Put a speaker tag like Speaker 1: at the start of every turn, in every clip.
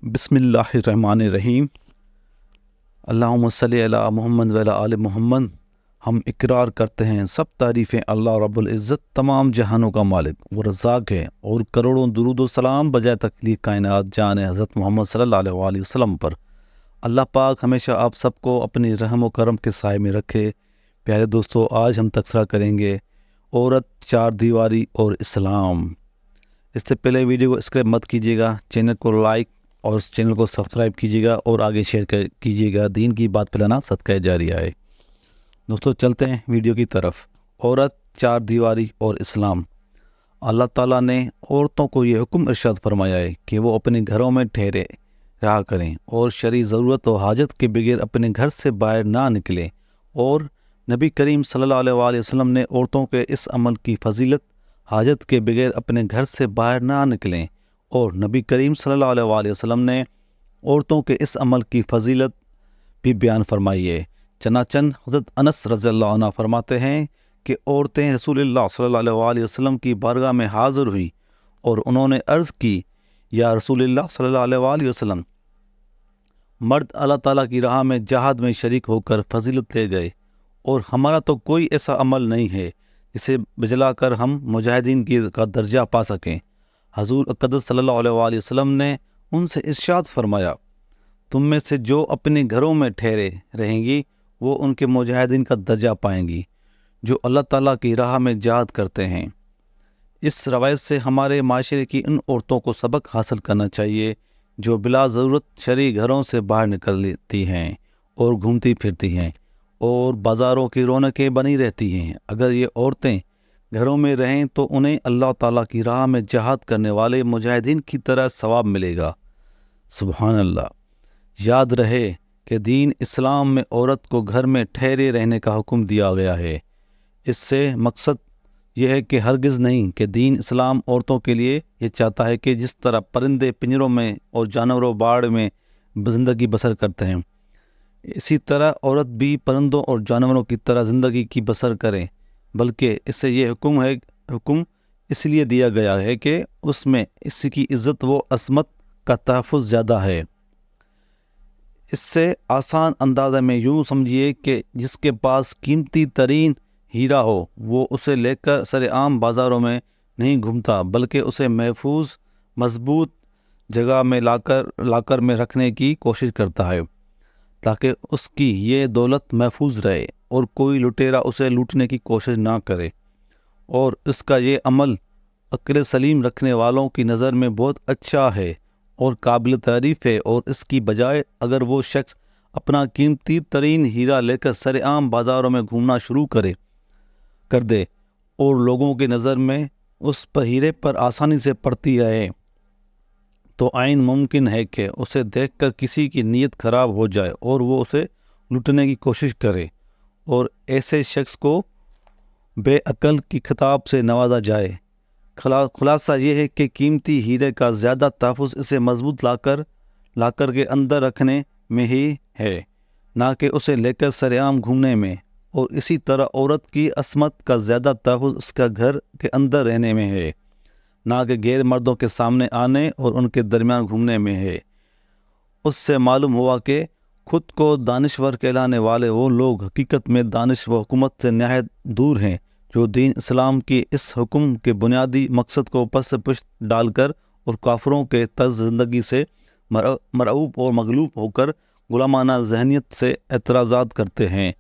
Speaker 1: बिस्मिल्लाहिर्रहमानिर्रहीम। अल्लाहुम्मा सल्ली अला मुहम्मद व अला आले मुहम्मद। हम इकरार करते हैं सब तारीफ़ें अल्लाह रब्बुल इज़्ज़त तमाम जहानों का मालिक व रज़ाक़ है, और करोड़ों दुरूद व सलाम बजाय तकलीफ़ कायनात जान हज़रत मोहम्मद सल्लल्लाहु अलैहि वसल्लम पर। अल्लाह पाक हमेशा आप सबको अपनी रहम व करम के साए में रखे। प्यारे दोस्तों, आज हम तबसरा करेंगे औरत, चार दीवारी और इस्लाम। इससे पहले वीडियो को सब्सक्राइब मत कीजिएगा, चैनल को लाइक और चैनल को सब्सक्राइब कीजिएगा और आगे शेयर कीजिएगा। दीन की बात फैलाना सदका जारिया है। दोस्तों, चलते हैं वीडियो की तरफ। औरत, चार दीवारी और इस्लाम। अल्लाह ताला ने औरतों को ये हुक्म इरशाद फरमाया है कि वो अपने घरों में ठहरे रहा करें और शरई ज़रूरत और हाजत के बगैर अपने घर से बाहर ना निकलें। और नबी करीम सल्लल्लाहु अलैहि वसल्लम ने औरतों के इस अमल की फजीलत, हाजत के बगैर अपने घर से बाहर ना निकलें, और नबी करीम सल्लल्लाहु अलैहि वसल्लम ने औरतों के इस अमल की फजीलत भी बयान फरमाई है। चनाचन हज़रत अनस रज़ियल्लाहु अन्हु फरमाते हैं कि औरतें रसूलुल्लाह सल्लल्लाहु अलैहि वसल्लम की बारगाह में हाज़िर हुई और उन्होंने अर्ज़ की, या रसूलुल्लाह सल्लल्लाहु अलैहि वसल्लम, मर्द अल्लाह ताला की राह में जहाद में शरीक होकर फजीलत ले गए, और हमारा तो कोई ऐसा अमल नहीं है जिसे बजला कर हम मुजाहिदीन का दर्जा पा सकें। हजूर अक़दस सल्लल्लाहु अलैहि वसल्लम ने उनसे इरशाद फरमाया, तुम में से जो अपने घरों में ठहरे रहेंगी वो उनके मुजाहिदीन का दर्जा पाएंगी जो अल्लाह ताला की राह में जहाद करते हैं। इस रवायत से हमारे माशरे की उन औरतों को सबक हासिल करना चाहिए जो बिला ज़रूरत शरई घरों से बाहर निकलती हैं और घूमती फिरती हैं और बाज़ारों की रौनकें बनी रहती हैं। अगर ये औरतें घरों में रहें तो उन्हें अल्लाह ताला की राह में जहाद करने वाले मुजाहिदीन की तरह सवाब मिलेगा। सुभान अल्लाह। याद रहे कि दीन इस्लाम में औरत को घर में ठहरे रहने का हुक्म दिया गया है। इससे मकसद यह है कि हरगिज़ नहीं कि दीन इस्लाम औरतों के लिए ये चाहता है कि जिस तरह परिंदे पिंजरों में और जानवरों बाड़ में ज़िंदगी बसर करते हैं, इसी तरह औरत भी परिंदों और जानवरों की तरह ज़िंदगी की बसर करें। बल्कि इससे ये हुक्म इसलिए दिया गया है कि उसमें इसकी इज़्ज़त व असमत का तहफ़्फ़ुज़ ज़्यादा है। इससे आसान अंदाज़े में यूँ समझिए कि जिसके पास कीमती तरीन हीरा हो वो उसे लेकर सरेआम बाज़ारों में नहीं घूमता, बल्कि उसे महफूज मजबूत जगह में लाकर में रखने की कोशिश करता है ताकि उसकी ये दौलत महफूज रहे और कोई लुटेरा उसे लूटने की कोशिश ना करे। और इसका ये अमल अक्ल सलीम रखने वालों की नज़र में बहुत अच्छा है और काबिल तारीफ़ है। और इसकी बजाय अगर वो शख्स अपना कीमती तरीन हीरा लेकर सरेआम बाज़ारों में घूमना शुरू कर दे और लोगों की नज़र में उस हीरे पर आसानी से पड़ती रहे, तो आइन मुमकिन है कि उसे देखकर किसी की नीयत ख़राब हो जाए और वो उसे लूटने की कोशिश करे और ऐसे शख्स को बेअक्ल की खिताब से नवाजा जाए। खुलासा ये है कि कीमती हीरे का ज़्यादा तहफ़्फ़ुज़ इसे मजबूत लाकर के अंदर रखने में ही है, ना कि उसे लेकर सरेआम घूमने में। और इसी तरह औरत की असमत का ज़्यादा तहफ़्फ़ुज़ उसका घर के अंदर रहने में है, ना कि गैर मर्दों के सामने आने और उनके दरमियान घूमने में है। उससे मालूम हुआ कि खुद को दानिश्वर कहलाने वाले वो लोग हकीकत में दानिश व हुकूमत से नहायत दूर हैं, जो दीन इस्लाम की इस हुक्म के बुनियादी मकसद को पस पुश्त डालकर और काफरों के तर्ज ज़िंदगी से मरऊब और मगलूब होकर गुलामाना जहनीत से एतराज़ात करते हैं।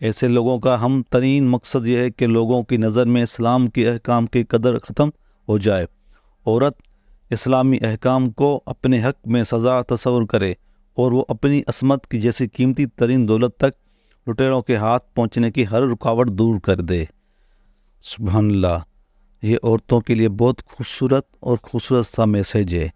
Speaker 1: ऐसे लोगों का हम तरीन मकसद यह है कि लोगों की नज़र में इस्लाम के अहकाम की कदर ख़त्म हो जाए। औरत इस्लामी अहकाम को अपने हक़ में सज़ा तस्वुर करे और वो अपनी असमत की जैसी कीमती तरीन दौलत तक लुटेरों के हाथ पहुँचने की हर रुकावट दूर कर दे। सुभान अल्लाह। ये औरतों के लिए बहुत खूबसूरत सा मैसेज है।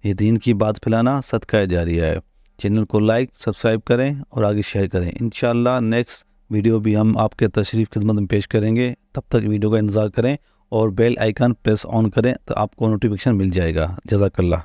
Speaker 1: ये दीन की बात फैलाना सदका जारिया है। चैनल को लाइक सब्सक्राइब करें और आगे शेयर करें। इंशाअल्लाह नेक्स्ट वीडियो भी हम आपके तशरीफ़ खिदमत में पेश करेंगे। तब तक वीडियो का इंतज़ार करें और बेल आइकन प्रेस ऑन करें तो आपको नोटिफिकेशन मिल जाएगा। जज़ाकल्लाह।